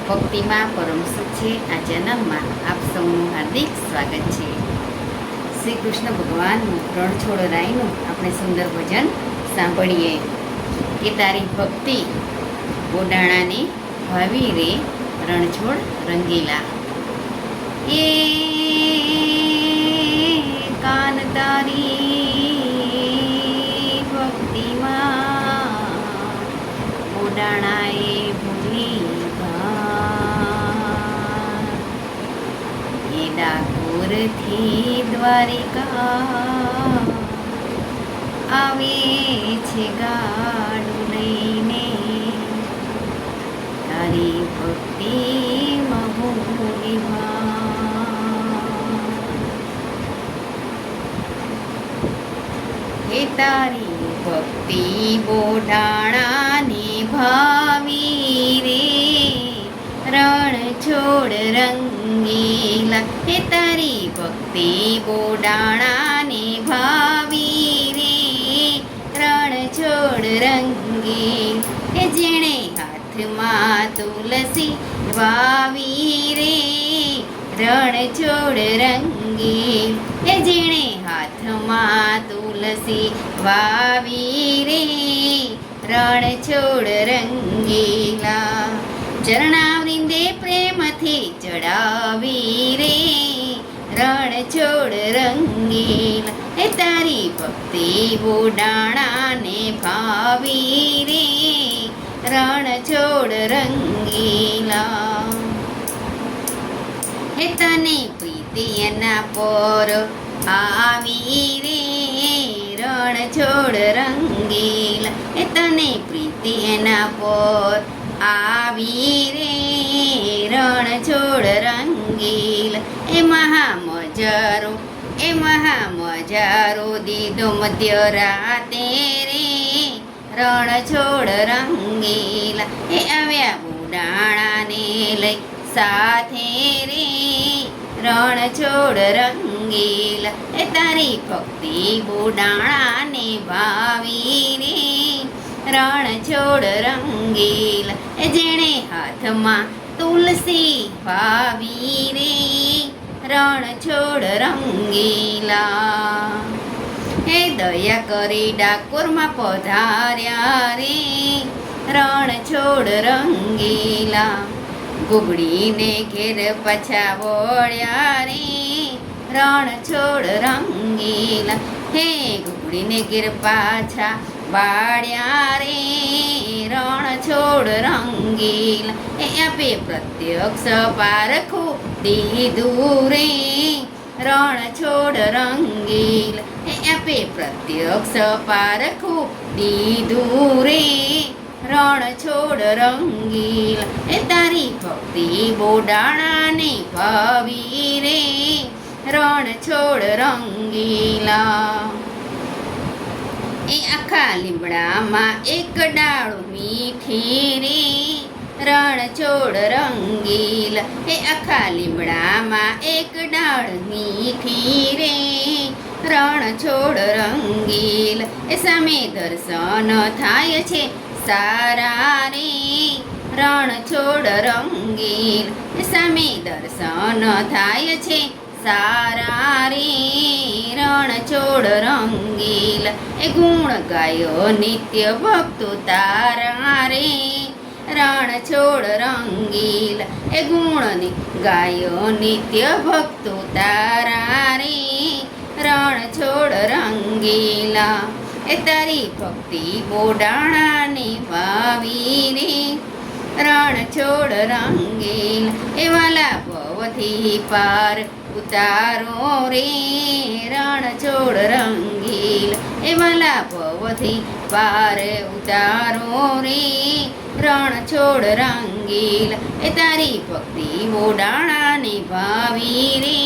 ભક્તિમાં પરમ સુખ છે. આ જન્મમાં આપ સૌનું હાર્દિક સ્વાગત છે. શ્રી કૃષ્ણ ભગવાનનું રણછોડ રાયનું આપણે સુંદર ભજન સાંભળીએ કે તારી ભક્તિ બોડાણાને ભાવી રે રણછોડ રંગીલા. એ કાન તારી ભક્તિમાં બોડાણાએ ભૂલી ડાકોરથી દ્વારિકા આવે છે ગાડું લઈને, તારી ભક્તિમાં ભૂલી હે તારી ભક્તિ બોડાણાને ભાવી રે રણછોડ રંગીલા. હે તારી ભક્તિ બોડાણાને ભાવી રે રણછોડ રંગીલ. હે જેણે હાથમાં તુલસી વાવી રે રણછોડ રંગીલ. હે જેણે હાથમાં તુલસી વાવી રે રણછોડ રંગીલા. ચરણાવૃંદે પ્રેમથી ચડાવી રે રણછોડ રંગીલા. હે તારી ભક્તિ બોડાણાને ભાવી રે રણછોડ રંગીલા. હે તને પ્રીતિ એના પર આવી રે રણછોડ રંગીલા. હે તને પ્રીતિ એના પર આવી રે રણછોડ રંગીલા. એ મહામજારો દીધો મધ્યરાતે રે રણછોડ રંગીલા. એ આવ્યા બોડાણાને લઈ સાથે રે રણછોડ રંગીલા. એ તારી ભક્તિ બોડાણાને ભાવી રે રણછોડ રંગીલા. એ જેણે હાથમાં તુલસી વાવી રે રણછોડ રંગીલા. હે દયા કરી ડાકોરમાં પધાર્યા રે રણછોડ રંગીલા. ગુગડીને ઘેર પાછા વળ્યા રે રણછોડ રંગીલા. હે ગુગડીને ઘેર પાછા વાળ્યા રે રણછોડ રંગીલા. એ આપે પ્રત્યક્ષ પારખું દીધું રે રણછોડ રંગીલા. એ આપે પ્રત્યક્ષ પારખું દીધું રે રણછોડ રંગીલા. એ તારી ભક્તિ બોડાણાને ભાવી રે રણછોડ રંગીલા. એ આખા લીમડામાં એક ડાળું મીઠી રે રણછોડ રંગીલા. એ આખા લીમડામાં એક ડાળ મીઠી રે રણછોડ રંગીલા. એ સામે દર્શન થાય છે સારા રે રણછોડ રંગીલા. એ સામે દર્શન થાય છે સારા રે રણછોડ રંગીલા. એ ગુણ ગાયો નિત્ય ભક્તો તારા રે રણછોડ રંગીલા. એ ગુણ ગાયો નિત્ય ભક્તો તારા રે રણછોડ રંગીલા. એ તારી ભક્તિ બોડાણાને ભાવી રે રણછોડ રંગીલા. એ વાલા ભવથી પાર ઉતારો રે રણછોડ રંગીલા. એ વાલા ભવથી પાર ઉતારો રે રણછોડ રંગીલા. એ તારી ભક્તિ બોડાણાને ભાવી રે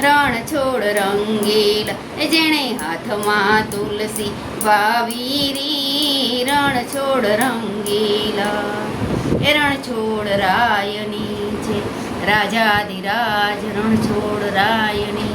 રણછોડ રંગીલા. એ જેણે હાથમાં તુલસી વાવી રે રણછોડ રંગીલા. એ રણછોડ રાયની છે રાજાધિરાજ રણછોડ રાયની